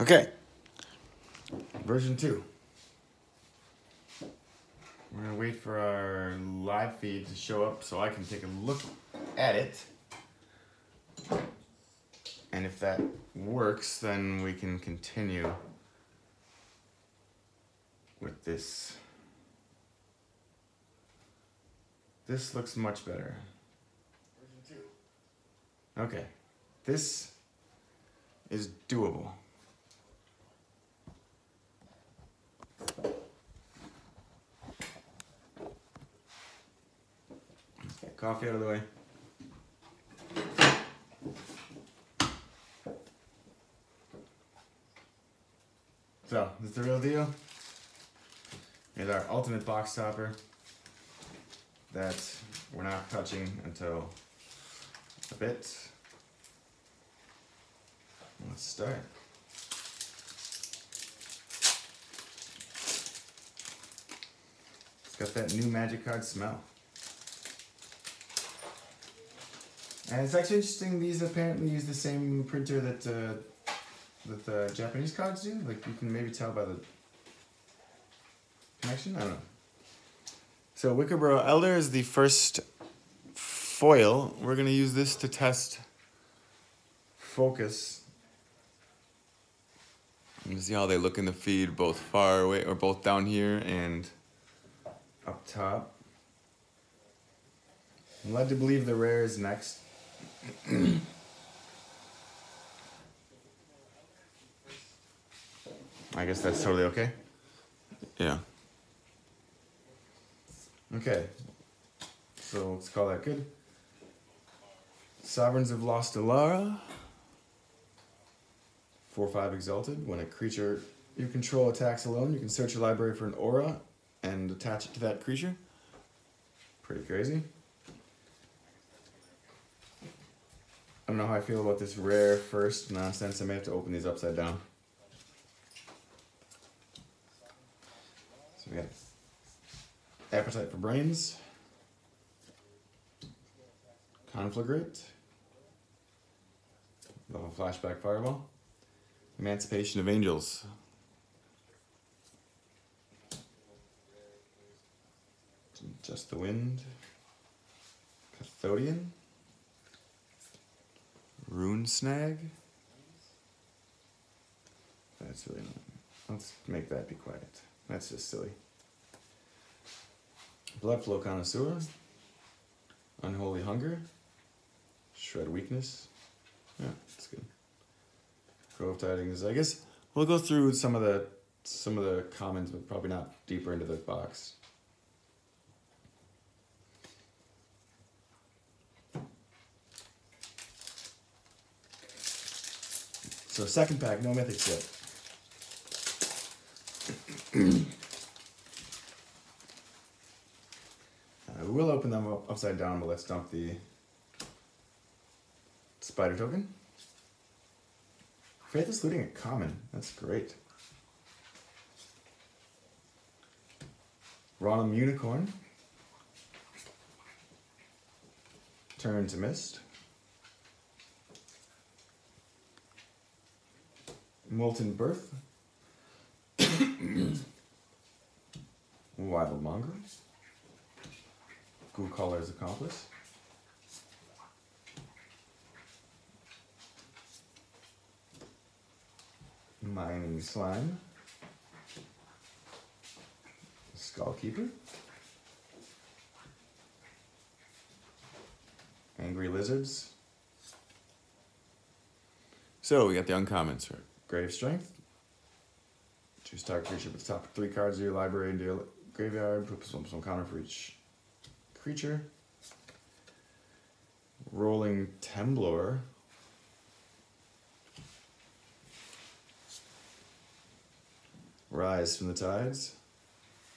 Okay. Version 2. We're gonna wait for our live feed to show up so I can take a look at it. And if that works, then we can continue with this. This looks much better. Version 2. Okay. This is doable. Get coffee out of the way. So, this is the real deal. Here's our ultimate box topper that we're not touching until a bit. Let's start. It's got that new Magic card smell. And it's actually interesting, these apparently use the same printer that the Japanese cards do. Like, you can maybe tell by the connection? I don't know. So Wickerboro Elder is the first foil. We're going to use this to test focus. And see how they look in the feed, both far away, or both down here and up top. I'm led to believe the rare is next. I guess that's totally okay. Yeah. Okay. So let's call that good. Sovereigns of Lost Alara. 4/5 Exalted. When a creature you control attacks alone, you can search your library for an aura and attach it to that creature. Pretty crazy. I don't know how I feel about this rare first nonsense. I may have to open these upside down. So we got Appetite for Brains, Conflagrate, Level Flashback Fireball, Emancipation of Angels, Just the Wind, Cathodian, Rune Snag. That's really annoying. Let's make that be quiet. That's just silly. Bloodflow Connoisseur, Unholy Hunger, Shred Weakness. Yeah, that's good. Grove Tidings. I guess we'll go through some of the commons, but probably not deeper into the box. So second pack, no mythics yet. We will open them up upside down, but let's dump the spider token. Faithless Looting at common. That's great. Ronum Unicorn. Turn to Mist. Molten Birth. Wild Monger. Ghoul Caller's Accomplice. Mining Slime. Skullkeeper. Angry Lizards. So we got the uncommons for Grave Strength. Choose target creature with the top 3 cards of your library into your graveyard. Put some counter for each creature. Rolling Temblor. Rise from the Tides.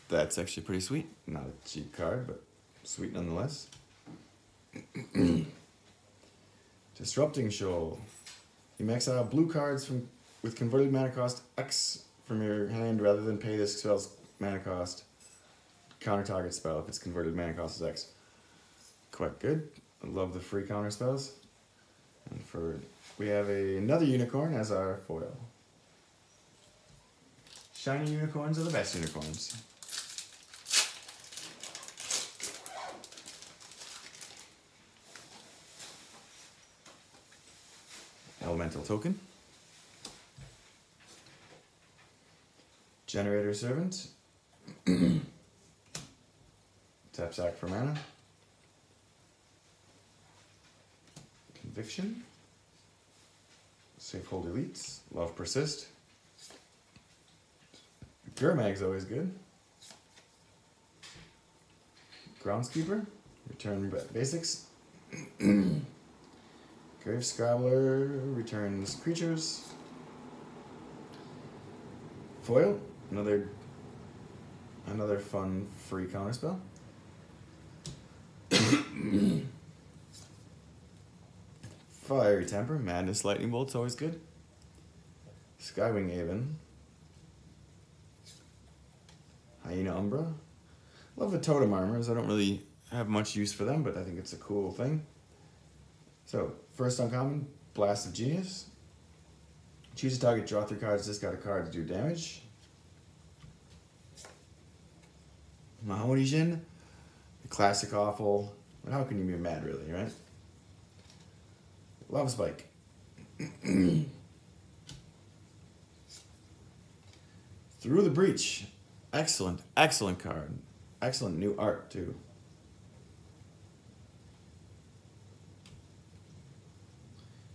That's actually pretty sweet. Not a cheap card, but sweet nonetheless. Disrupting Shoal. You max out blue cards with converted mana cost X from your hand rather than pay this spell's mana cost. Counter target spell if its converted mana cost is X. Quite good. I love the free counter spells. And we have another unicorn as our foil. Shiny unicorns are the best unicorns. Elemental token. Generator servant. Tap sack for mana. Conviction. Safe hold elites. Love persist. Gurmag's always good. Groundskeeper. Return basics. Grave Scrabbler returns creatures. Foil. Another fun free counterspell. Fiery Temper, Madness Lightning Bolt's always good. Skywing Aven. Hyena Umbra. Love the totem armors. I don't really have much use for them, but I think it's a cool thing. So, first uncommon, Blast of Genius. Choose a target, draw 3 cards, discard a card to do damage. Mahoney Jin. The classic awful. But how can you be mad, really, right? Love Spike. Through the Breach. Excellent, excellent card. Excellent new art, too.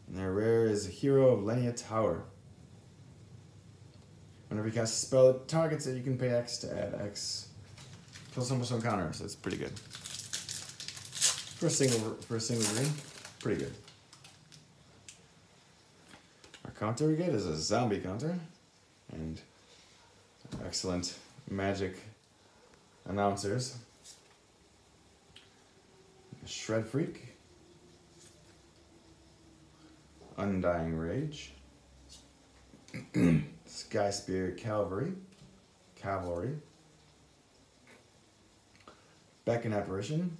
And their rare is Hero of Lenia Tower. Whenever you cast a spell that targets it, you can pay X to add X. Kill someone with some counter, so it's pretty good. For a single green, pretty good. Our counter we get is a zombie counter. And excellent magic announcers. Shred Freak. Undying Rage. Sky Spear Cavalry. Beckon Apparition.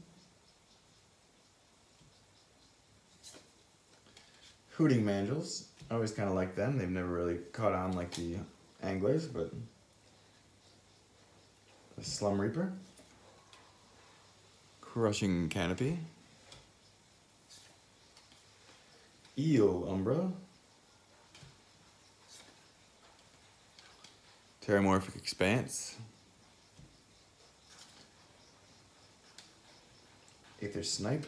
Hooting Mandrels. I always kind of like them. They've never really caught on like the anglers, but the Slum Reaper. Crushing Canopy. Eel Umbra. Terramorphic Expanse. Aether Snipe.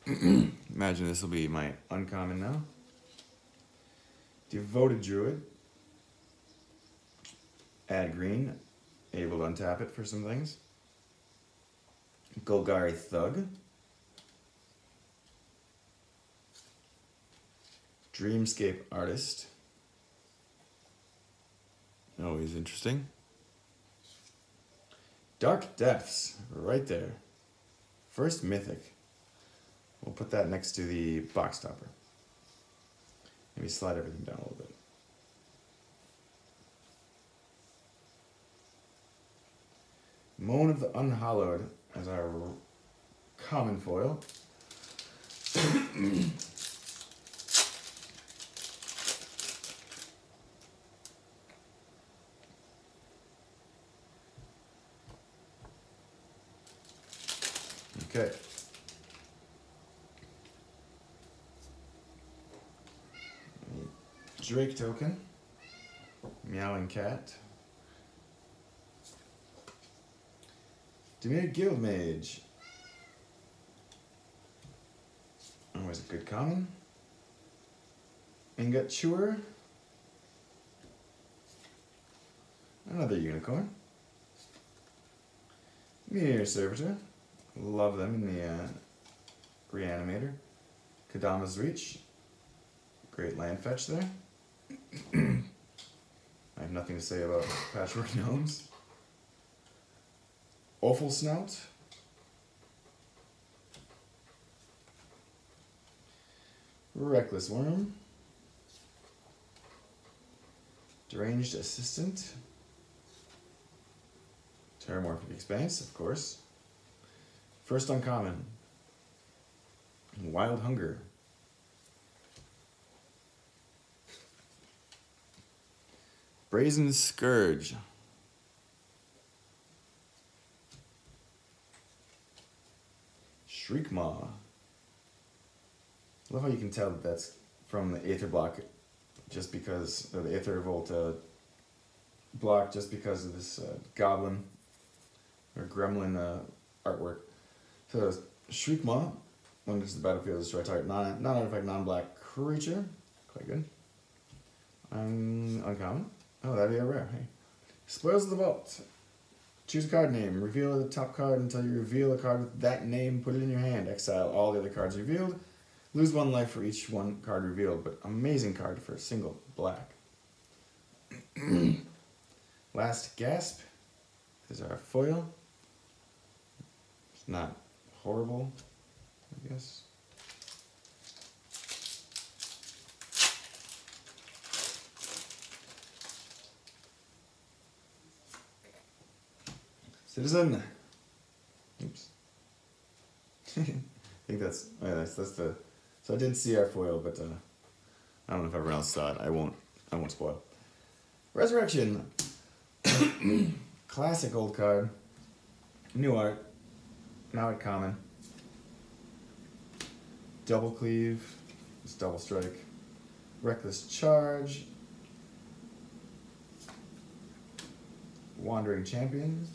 Imagine this will be my uncommon now. Devoted Druid. Add green. Able to untap it for some things. Golgari Thug. Dreamscape Artist. Always interesting. Dark Depths, right there. First Mythic. We'll put that next to the box topper. Maybe slide everything down a little bit. Moan of the Unhallowed as our common foil. Okay. Drake token. Meowing Cat. Demir Guildmage. Always a good common. Ingot Chewer. Another unicorn. Meteor Servitor. Love them in the Reanimator. Kadama's Reach. Great land fetch there. I have nothing to say about Patchwork Gnomes. Awful Snout. Reckless Worm. Deranged Assistant. Terramorphic Expanse, of course. First uncommon. Wild Hunger. Brazen Scourge. Shriekmaw. I love how you can tell that that's from the Aether block, just because, or the Aether Revolt block, just because of this goblin or gremlin artwork. So Shriekmaw, when it's the battlefield, destroy target non-artifact, non-black creature. Quite good. Uncommon. Oh, that'd be a rare. Hey. Spoils of the Vault. Choose a card name. Reveal the top card until you reveal a card with that name. Put it in your hand. Exile all the other cards revealed. Lose 1 life for each one card revealed. But amazing card for a single black. Last Gasp. This is our foil. It's not horrible, I guess. Citizen. Oops. I think that's the. So I didn't see our foil, but I don't know if everyone else saw it. I won't spoil. Resurrection. Classic old card. New art. Now at common. Double cleave. It's double strike. Reckless charge. Wandering champion.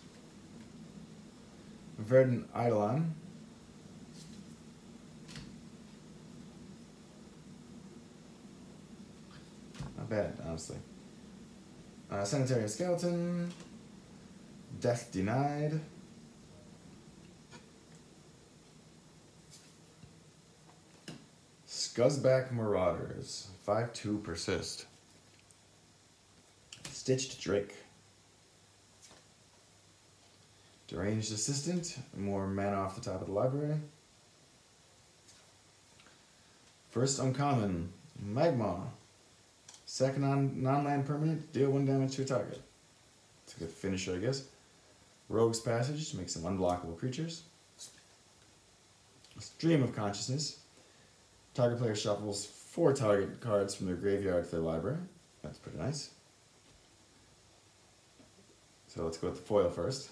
Verdant Eidolon. Not bad, honestly. Sanitarium Skeleton. Death Denied. Scuzzback Marauders. 5/2 persist. Stitched Drake. Deranged Assistant. More mana off the top of the library. First uncommon. Magma. Second non-land permanent. Deal 1 damage to a target. It's a good finisher, I guess. Rogue's Passage to make some unblockable creatures. Stream of Consciousness. Target player shuffles 4 target cards from their graveyard to their library. That's pretty nice. So let's go with the foil first.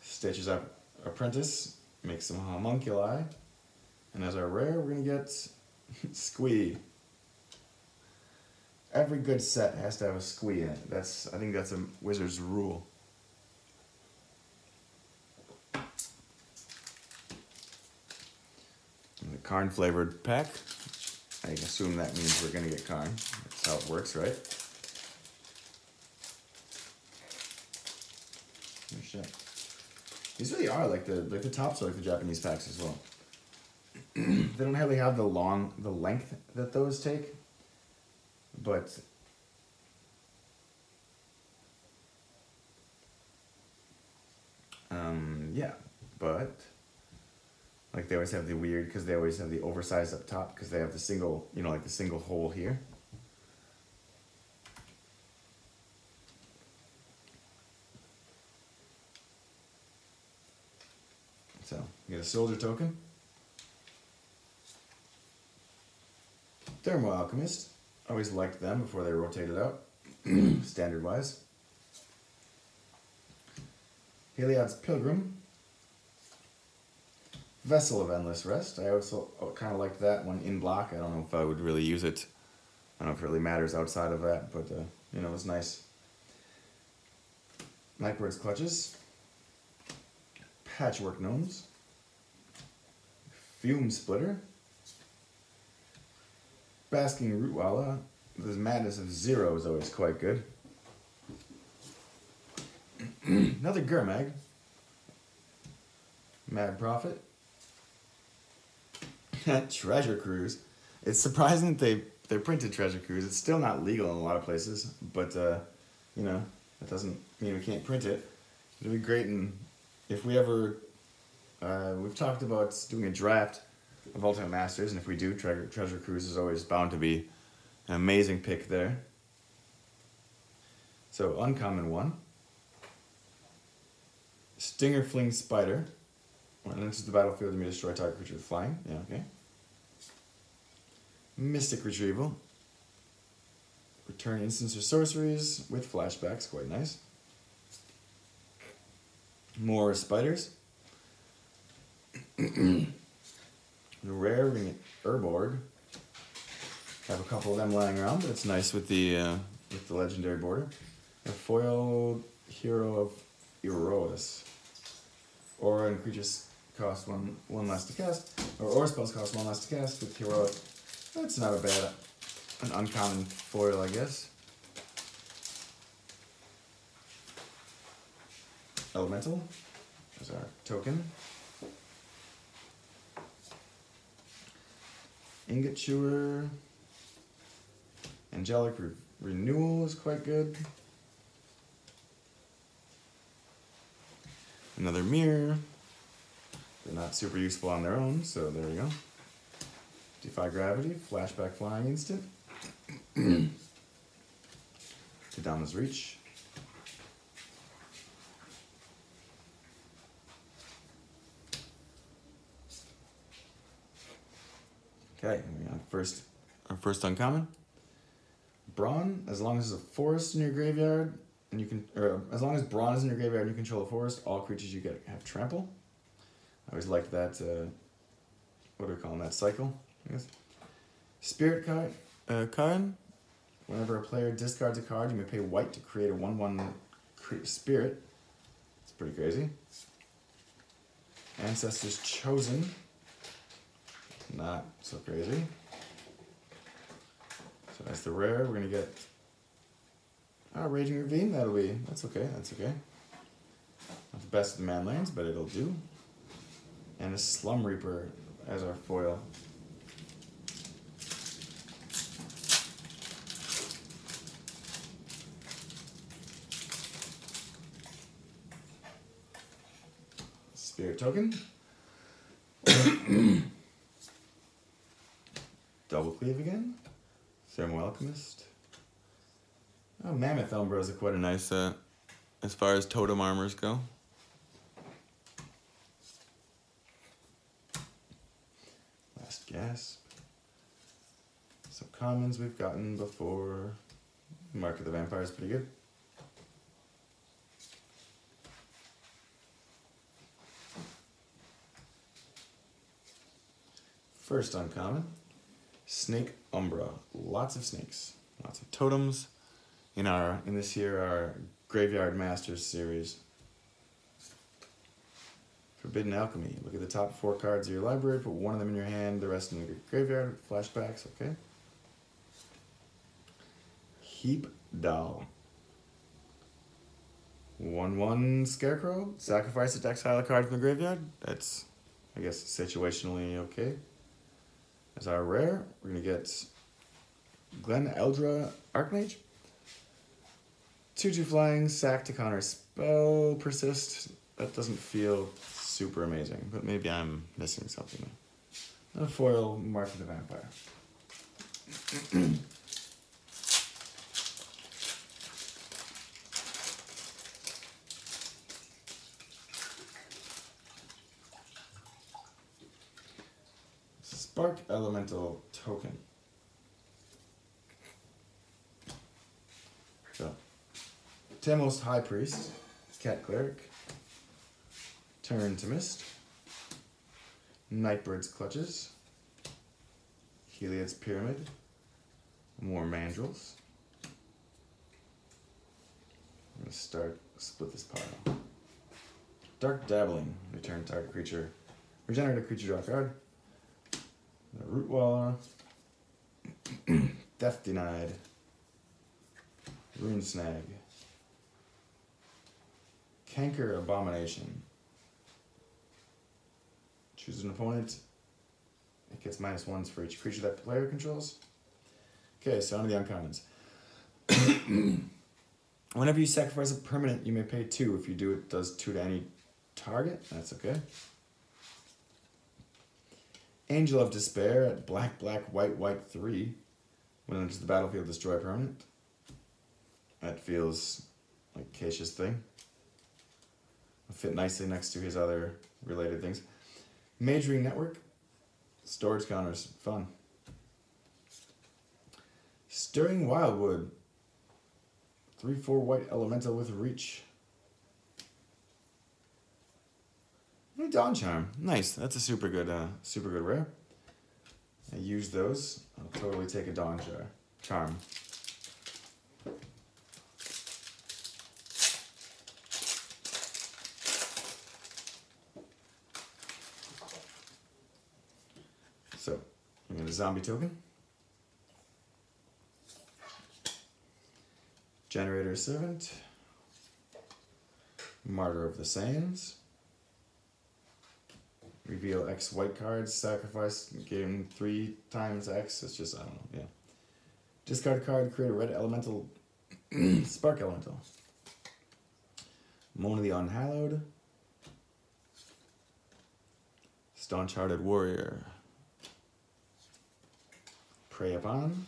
Stitches up Apprentice. Make some homunculi. And as our rare, we're going to get Squee. Every good set has to have a Squee in it. I think that's a Wizard's rule. And the Karn flavored pack. I assume that means we're gonna get Karn. That's how it works, right? Oh shit. These really are like the tops are like the Japanese packs as well. They don't really have the length that those take, but yeah, but like they always have the weird, because they always have the oversized up top because they have the single, like the single hole here. So you get a soldier token. Thermo Alchemist. Always liked them before they rotated out, standard wise. Heliod's Pilgrim. Vessel of Endless Rest. I also kind of liked that one in block. I don't know if I would really use it. I don't know if it really matters outside of that, but it was nice. Nightbird's Clutches. Patchwork Gnomes. Fume Splitter. Basking Rootwalla. The Madness of Zero is always quite good. Another Gurmag. Mad Prophet. Treasure Cruise. It's surprising that they printed Treasure Cruise. It's still not legal in a lot of places, but that doesn't mean we can't print it. It'd be great, and if we ever, we've talked about doing a draft of Ultimate Masters, and if we do, Treasure Cruise is always bound to be an amazing pick there. So uncommon one. Stinger Fling Spider. When it enters the battlefield, you may destroy target creature with flying. Yeah, okay. Mystic Retrieval. turn instants or sorceries with flashbacks, quite nice. More spiders. The rare, we're gonna get Urborg. Have a couple of them lying around, but it's nice with the legendary border. A foil hero of Erois. Aura and creatures cost one less to cast, or aura spells cost one less to cast with heroic. That's not a bad, an uncommon foil, I guess. Elemental, there's our token. Ingot Chewer. Angelic Renewal is quite good. Another Mirror. They're not super useful on their own, so there we go. Defy Gravity, Flashback Flying Instant. Kadama's Reach. Okay, we got our first uncommon. Brawn, as long as there's a forest in your graveyard, and you can, or as long as Brawn is in your graveyard and you control a forest, all creatures you get have trample. I always liked that, what do we call that cycle, I guess. Spirit card, whenever a player discards a card, you may pay white to create a 1/1 spirit. It's pretty crazy. Ancestors Chosen, not so crazy. So that's the rare. We're gonna get Raging Ravine. That's okay. Not the best of the man lanes, but it'll do. And a Slum Reaper as our foil. Spirit token. Double Cleave again. Thermal Alchemist. Oh, Mammoth Umbras are quite a nice, as far as totem armors go. Last Gasp. Some commons we've gotten before. Mark of the Vampire is pretty good. First uncommon. Snake Umbra. Lots of snakes. Lots of totems in this here our Graveyard Masters series. Forbidden Alchemy. Look at the top 4 cards of your library, put one of them in your hand, the rest in the graveyard. Flashbacks, okay. Heap Doll. 1/1 Scarecrow. Sacrifice it to exile a card from the graveyard. That's, I guess, situationally okay. As our rare, we're going to get Glen Eldra Archmage. 2/2 flying, sack to counter spell, persist. That doesn't feel super amazing, but maybe I'm missing something. A foil Mark of the Vampire. Spark Elemental token. So, Temos High Priest, Cat Cleric, Turn to Mist, Nightbird's Clutches, Heliod's Pyramid, more Mandrills. I'm going to split this pile. Dark Dabbling, regenerate a creature, draw a card. Root Waller, Death Denied, Rune Snag, Canker Abomination. Choose an opponent. It gets -1s for each creature that player controls. Okay, so on to the uncommons. Whenever you sacrifice a permanent, you may pay 2. If you do, it does 2 to any target. That's okay. Angel of Despair at black, white, 3. When it enters the battlefield, destroy a permanent. That feels like Keisha's thing. It'll fit nicely next to his other related things. Majoring Network. Storage counters. Fun. Stirring Wildwood. 3/4 white elemental with reach. Dawn Charm. Nice. That's a super good rare. I use those. I'll totally take a Dawn Charm. So, I'm going to zombie token. Generator Servant. Martyr of the Sands. Reveal X white cards, sacrifice, game 3 times X. It's just, I don't know, yeah. Discard a card, create a red elemental, spark elemental. Mona the Unhallowed. Staunch Hearted Warrior. Prey Upon.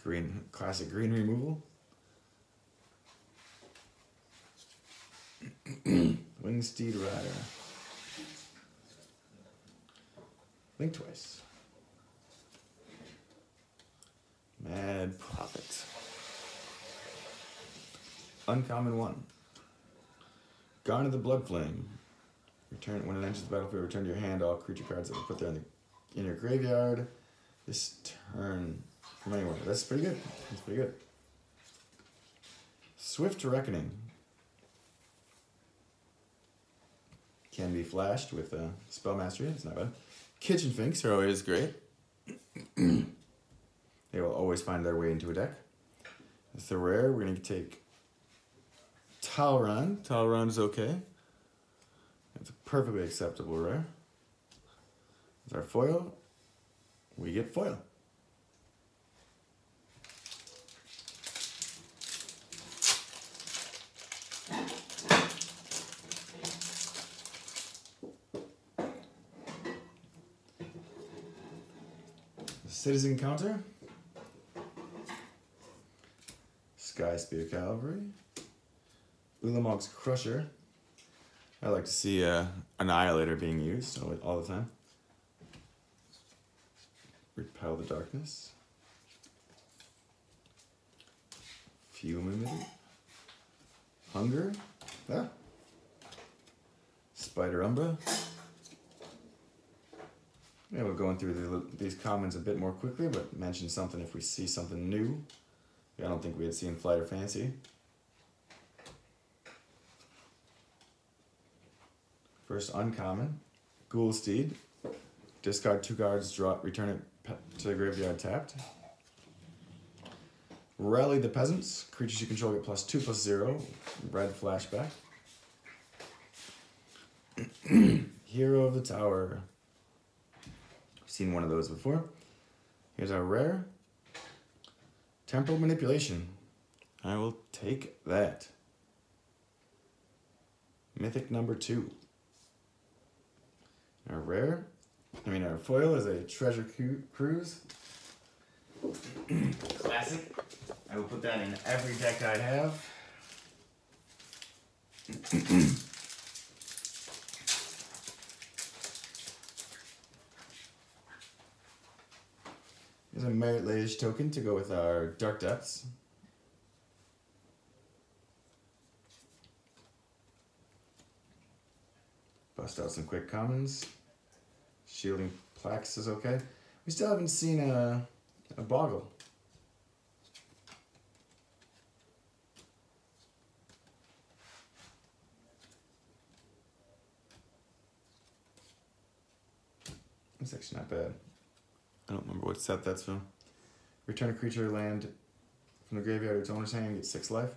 Green, classic green removal. Wingsteed Rider. Blink twice. Mad Prophet. Uncommon 1. Garner the Blood Flame. Return when it enters the battlefield. Return to your hand all creature cards that were put there in your graveyard this turn from anywhere. That's pretty good. That's pretty good. Swift Reckoning. Can be flashed with Spell Mastery. It's not bad. Kitchen Finks are always great. They will always find their way into a deck. That's the rare. We're going to take Talron. Talron's okay. It's a perfectly acceptable rare. It's our foil. We get foil. Citizen Counter. Sky Spear Cavalry. Ulamog's Crusher. I like to see Annihilator being used all the time. Repel the Darkness. Fumimity. Hunger. Ah. Spider Umbra. Yeah, we're going through these commons a bit more quickly, but mention something if we see something new. I don't think we had seen Flight or Fancy. First uncommon, Ghoulsteed. Discard 2 cards, return it to the graveyard tapped. Rally the Peasants. Creatures you control get +2/+0. Red flashback. Hero of the Tower. Seen one of those before. Here's our rare. Temporal Manipulation. I will take that. Mythic number 2. Our our foil is a Treasure Cruise. Classic. I will put that in every deck I have. Here's a Merit Liege token to go with our Dark Depths. Bust out some quick commons. Shielding Plaques is okay. We still haven't seen a Boggle. That's actually not bad. I don't remember what set that's from. Return a creature land from the graveyard to its owner's hand, get 6 life.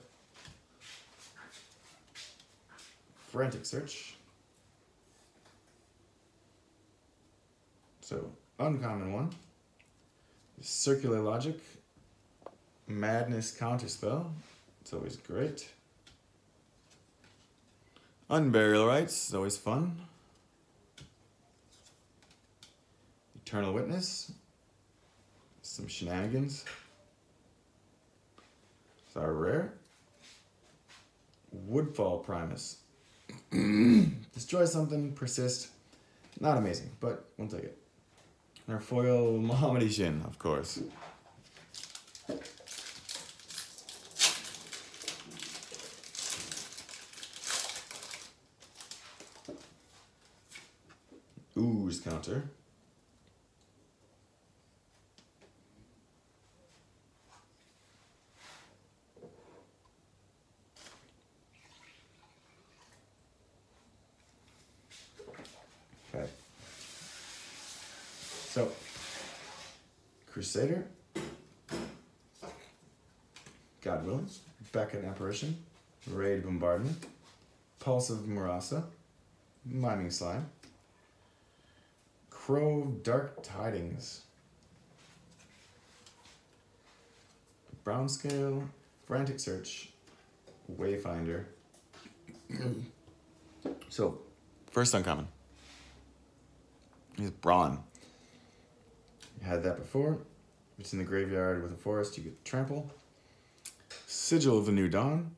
Frantic Search. So, uncommon 1. Circular Logic. Madness Counterspell. It's always great. Unburial Rites is always fun. Eternal Witness. Some shenanigans. It's our rare. Woodfall Primus. Destroy something, persist. Not amazing, but we'll take it. And our foil, Mohammedi Jinn, of course. counter. Okay. So, Crusader, God willing, Beckett Apparition, Raid Bombardment, Pulse of Murasa, Miming Slime, Crow Dark Tidings, Brown Scale, Frantic Search, Wayfinder. So, first uncommon is Brawn. You had that before. It's in the graveyard with a forest, you get Trample. Sigil of the New Dawn.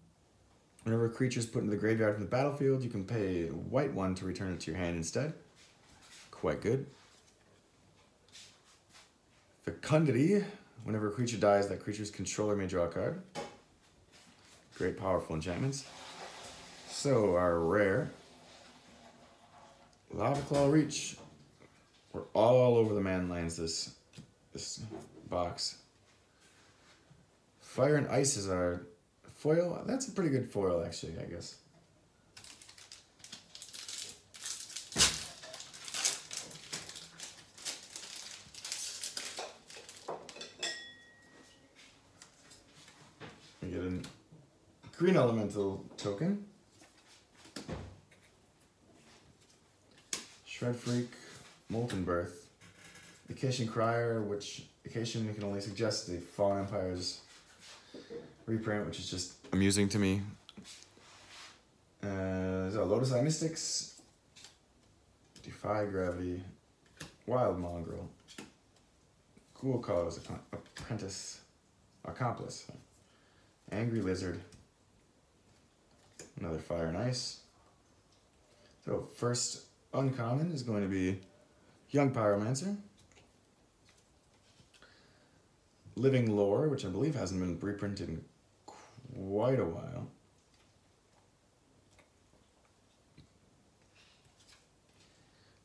Whenever a creature is put into the graveyard from the battlefield, you can pay a white one to return it to your hand instead. Quite good. Fecundity. Whenever a creature dies, that creature's controller may draw a card. Great powerful enchantments. So our rare Lava Claw Reach. We're all over the man lands this box. Fire and Ice is our foil. That's a pretty good foil, actually, I guess. We get a green elemental token. Shred Freak, Molten Birth, Vacation Crier, which Vacation you can only suggest the Fallen Empire's reprint, which is just amusing to me. There's a Lotus Eye Mystics, Defy Gravity, Wild Mongrel, Cool Cause, Accomplice, Angry Lizard, another Fire and Ice. So first uncommon is going to be Young Pyromancer, Living Lore, which I believe hasn't been reprinted in quite a while.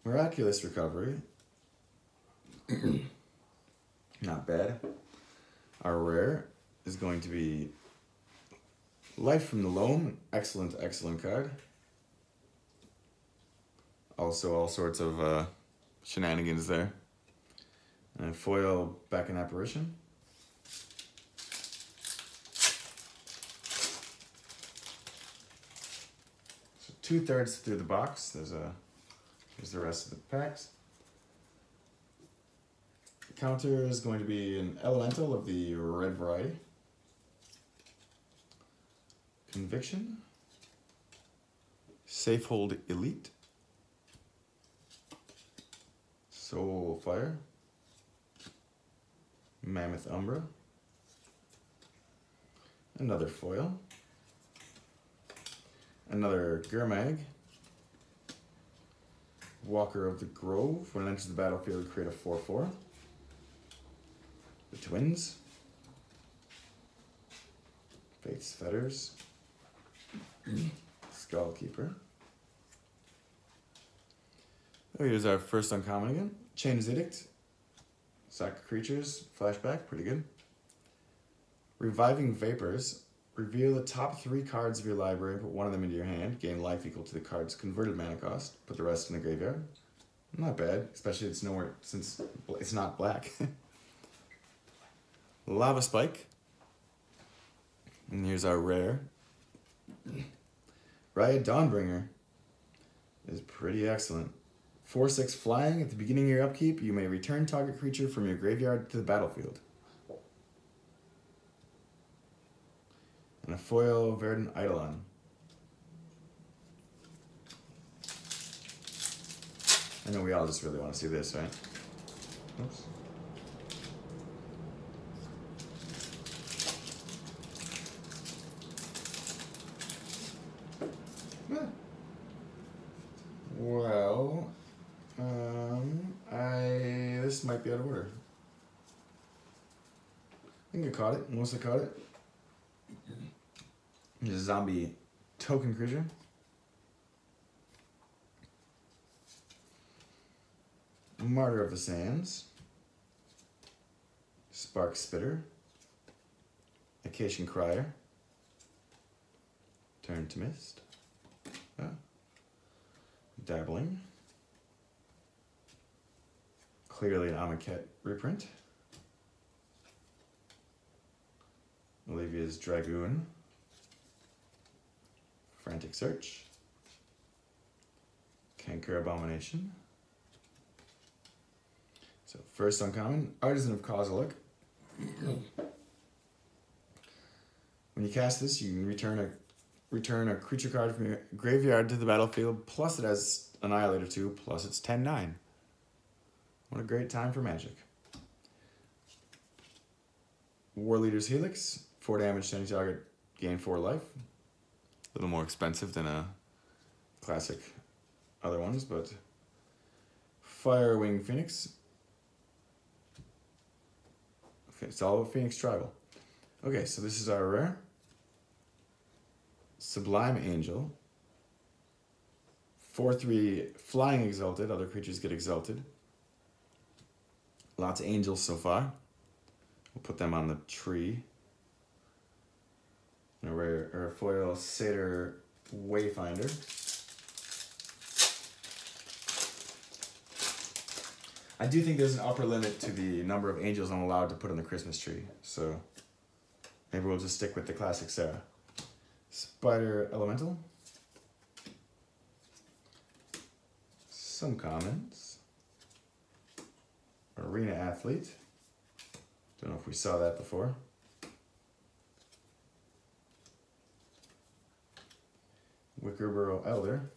Miraculous Recovery. Not bad. Our rare is going to be Life from the Loam. Excellent, excellent card. Also all sorts of shenanigans there. And foil Back in Apparition. So 2/3 through the box. There's the rest of the packs. The counter is going to be an elemental of the red variety. Conviction. Safehold Elite. Soul Fire. Mammoth Umbra. Another foil. Another Gurmag. Walker of the Grove. When it enters the battlefield, create a 4/4. The Twins. Faith's Fetters. Skullkeeper. Oh, here's our first uncommon again. Chain's Edict. Sack creatures. Flashback. Pretty good. Reviving Vapors. Reveal the top 3 cards of your library and put one of them into your hand. Gain life equal to the card's converted mana cost. Put the rest in the graveyard. Not bad, especially it's nowhere since it's not black. Lava Spike. And here's our rare. Riot Dawnbringer is pretty excellent. 4/6 flying. At the beginning of your upkeep, you may return target creature from your graveyard to the battlefield. And a foil Verdant Eidolon. I know we all just really want to see this, right? Oops. Well, this might be out of order. I think I caught it. Melissa caught it. It's a zombie token creature. Martyr of the Sands, Spark Spitter, Acacian Crier, Turn to Mist, Dabbling, clearly an Amonkhet reprint, Olivia's Dragoon, Frantic Search, Canker Abomination. So first uncommon, Artisan of Kozilek. When you cast this, you can return a creature card from your graveyard to the battlefield, plus it has Annihilator 2, plus it's 10/9. What a great time for Magic. War Leader's Helix, 4 damage to any target, gain 4 life. A little more expensive than a classic other ones, but Firewing Phoenix. Okay, it's all about Phoenix Tribal. Okay, so this is our rare. Sublime Angel. 4/3 Flying Exalted. Other creatures get exalted. Lots of angels so far. We'll put them on the tree. And a rare or a foil Satyr Wayfinder. I do think there's an upper limit to the number of angels I'm allowed to put on the Christmas tree, so maybe we'll just stick with the classic Sarah. Spider Elemental. Some commons. Arena Athlete. Don't know if we saw that before. Wickerboro Elder.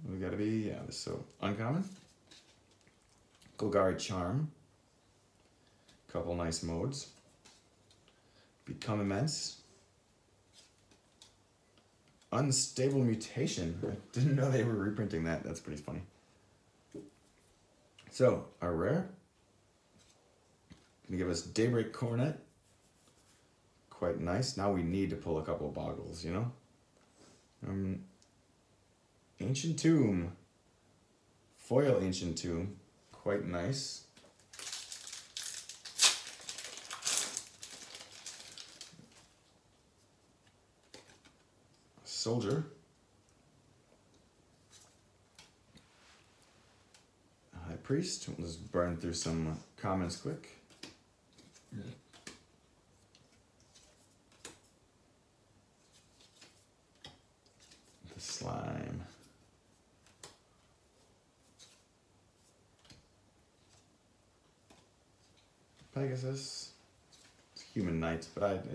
We gotta be, yeah, this is so uncommon. Golgari Charm. Couple nice modes. Become Immense. Unstable Mutation. I didn't know they were reprinting that. That's pretty funny. So, our rare. Gonna give us Daybreak Coronet. Quite nice. Now we need to pull a couple of boggles, you know? Ancient Tomb. Foil Ancient Tomb. Quite nice. Soldier. High Priest. We'll just burn through some commons quick. The Slime. Pegasus. It's Human Knight, but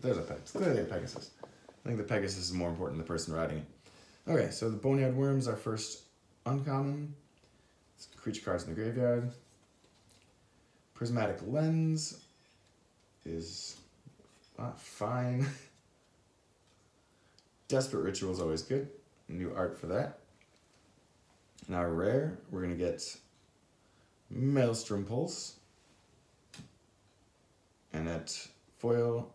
there's a Pegasus. Clearly a Pegasus. I think the Pegasus is more important than the person riding it. Okay, so the Boneyard Worm's our first uncommon. It's creature cards in the graveyard. Prismatic Lens is fine. Desperate Ritual is always good. New art for that. And our rare, we're going to get Maelstrom Pulse. And at foil,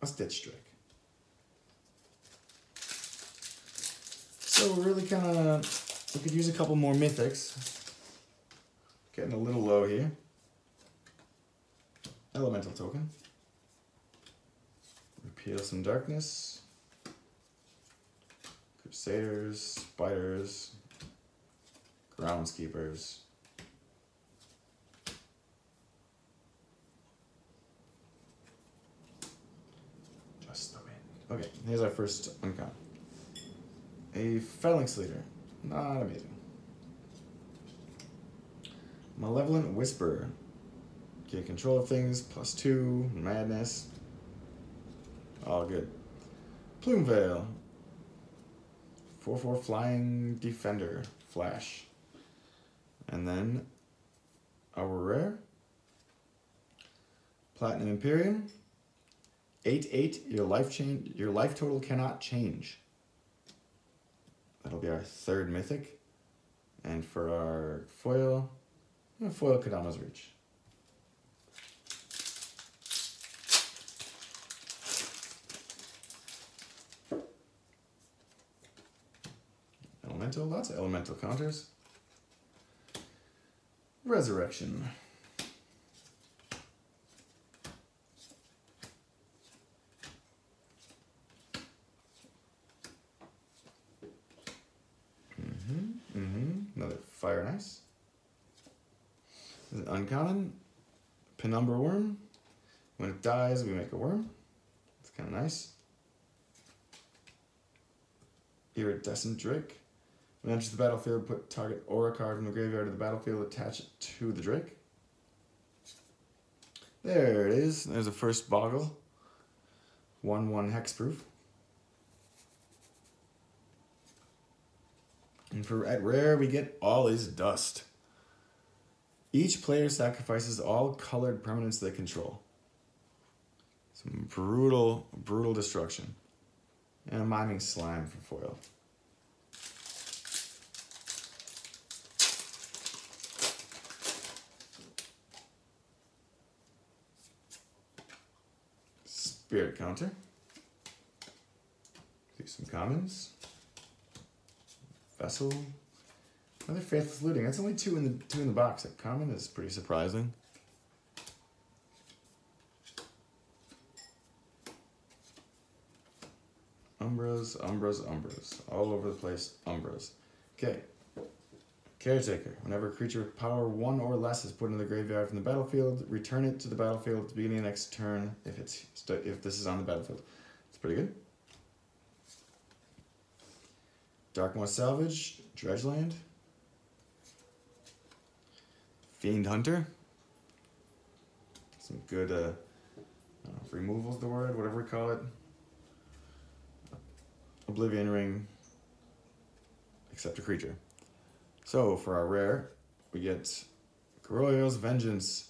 a Stitch Strike. So we're really kind of, we could use a couple more mythics. Getting a little low here. Elemental Token. Repeal some Darkness. Crusaders, Spiders, Groundskeepers. Just the wind. Okay, here's our first uncommon. A Phalanx Leader. Not amazing. Malevolent Whisper. Get control of things, +2, madness. All good. Plume Veil. 4/4 Flying Defender. Flash. And then our rare. Platinum Imperium. 8/8, your life total cannot change. That'll be our third mythic. And for our foil, foil Kadama's Reach. elemental. Lots of elemental counters. Resurrection. Another fire and ice. This is uncommon. Penumbra worm. When it dies, we make a worm. It's kind of nice. Iridescent Drake. When it enters the battlefield, put target aura card from the graveyard to the battlefield, attach it to the Drake. There it is. There's a first Boggle. 1/1 hexproof. And for at rare, we get All Is Dust. Each player sacrifices all colored permanents they control. Some brutal, brutal destruction. And a Miming Slime for foil. Spirit counter. Do some commons. Vessel. Another Faithless Looting. That's only two in the box. That common is pretty surprising. Umbras, Umbras, Umbras. All over the place, Umbras. Okay. Caretaker. Whenever a creature with power 1 or less is put into the graveyard from the battlefield, return it to the battlefield at the beginning of the next turn if this is on the battlefield. It's pretty good. Darkmoor Salvage. Dredgeland. Fiend Hunter. Some good, I don't know if removal's the word, whatever we call it. Oblivion Ring, except a creature. So for our rare, we get Garroyo's Vengeance.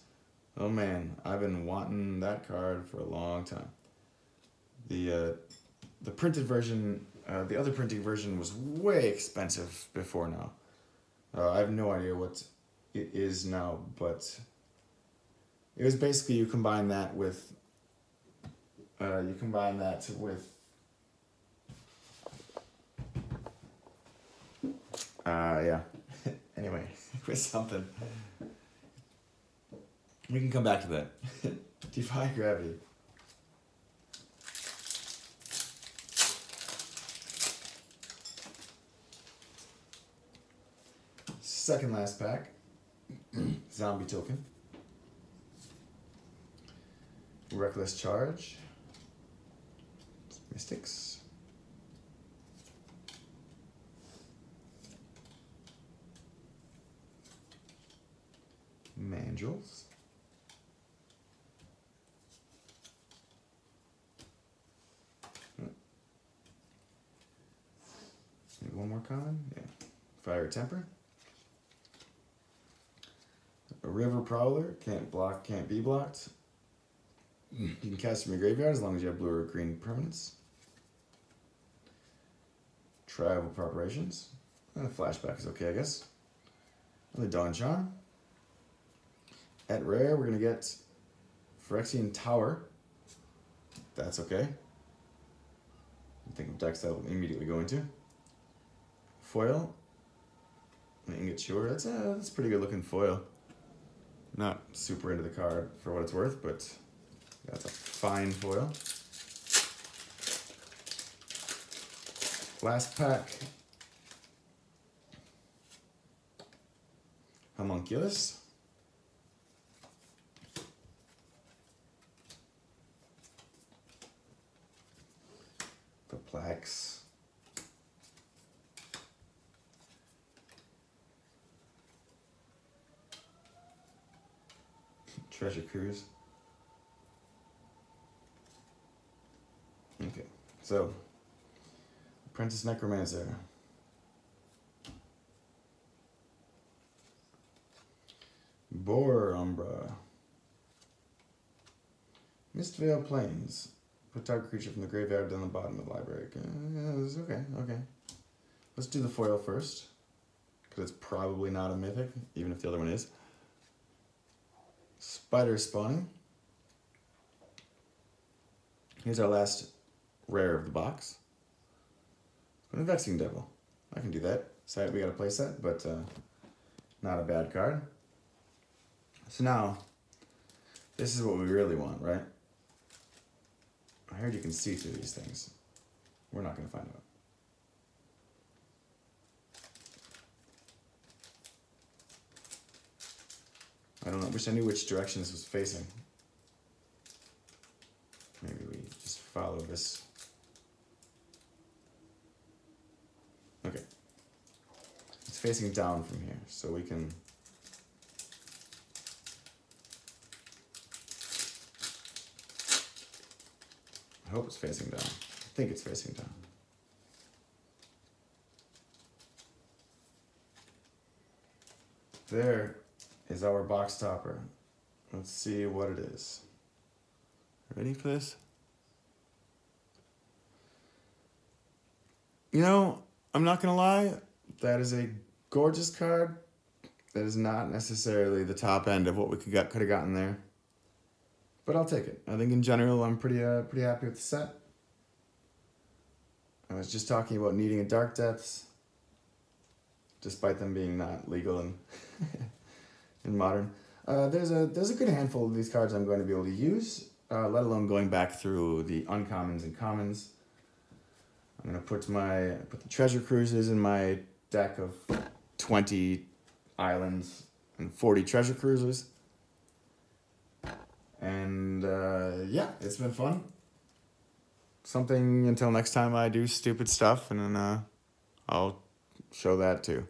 Oh man, I've been wanting that card for a long time. The printed version, the other printing version was way expensive before now. I have no idea what it is now, but it was basically you combine that with yeah. Anyway, with something. We can come back to that. Defy Gravity. Second last pack. Zombie token. Reckless Charge. Mystics. Mandrels. Maybe one more common? Yeah. Fire Temper. A River Prowler. Can't block, can't be blocked. You can cast from your graveyard as long as you have blue or green permanents. Travel Preparations. Flashback is okay, I guess. Another Dawn Charm. At rare, we're going to get Phyrexian Tower. That's okay. I think of decks that'll immediately go into. Foil. Ingot Chewer. That's pretty good looking foil. Not super into the card for what it's worth, but that's a fine foil. Last pack. Homunculus. Perplex. Treasure Cruise. Okay, so Apprentice Necromancer. Boar Umbra. Mistvale Plains. Put target creature from the graveyard down the bottom of the library. Okay. Let's do the foil first, because it's probably not a mythic, even if the other one is. Spider Spawning. Here's our last rare of the box. An Vexing Devil. I can do that. So we got a playset, but not a bad card. So now, this is what we really want, right? I heard you can see through these things. We're not going to find out. I don't know. Wish I knew which direction this was facing. Maybe we just follow this. Okay. It's facing down from here, so we can... I hope it's facing down. I think it's facing down. There is our box topper. Let's see what it is. Ready for this? You know, I'm not gonna lie, that is a gorgeous card. That is not necessarily the top end of what we could have gotten there. But I'll take it. I think in general I'm pretty happy with the set. I was just talking about needing a Dark Depths, despite them being not legal and in Modern. There's a good handful of these cards I'm going to be able to use, let alone going back through the uncommons and commons. I'm gonna put the treasure cruises in my deck of 20 islands and 40 treasure cruisers. And yeah, it's been fun. Something until next time I do stupid stuff, and then I'll show that too.